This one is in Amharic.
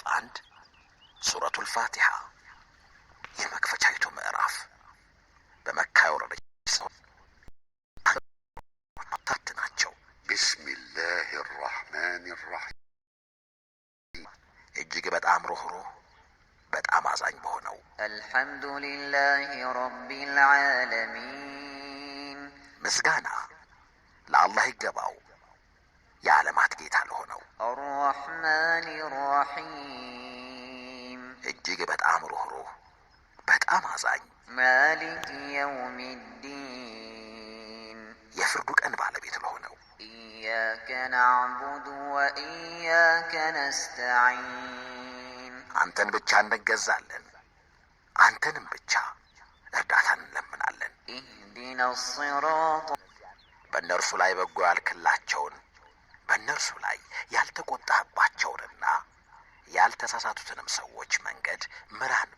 1 ሱረቱል ፋቲሃ የመክፈቻይቱ ምዕራፍ በመካ የወረደች ሲሆን አራት ናቸው። ቢስሚላሂ ራህማን ራሂም እጅግ በጣም ሩህሩህ በጣም አዛኝ በሆነው አልሐምዱሊላሂ ረቢል ዓለሚን ምስጋና ለአላህ ይገባው የዓለማት ጌታ ለሆነው አርረሕማን ራሒም እጅግ በጣም ሩህሩህ በጣም አዛኝ ማሊክ የውሚዲን የፍርዱ ቀን ባለቤት ለሆነው ኢያከ ነዕቡዱ ወኢያከ ነስተዒን አንተን ብቻ እንገዛለን፣ አንተንም ብቻ እርዳታን እንለምናለን። ኢህዲና ሲራጥ በእነርሱ ላይ በጎ ያልክላቸውን በእነርሱ ላይ ያልተቆጣህባቸውንና ያልተሳሳቱትንም ሰዎች መንገድ ምራን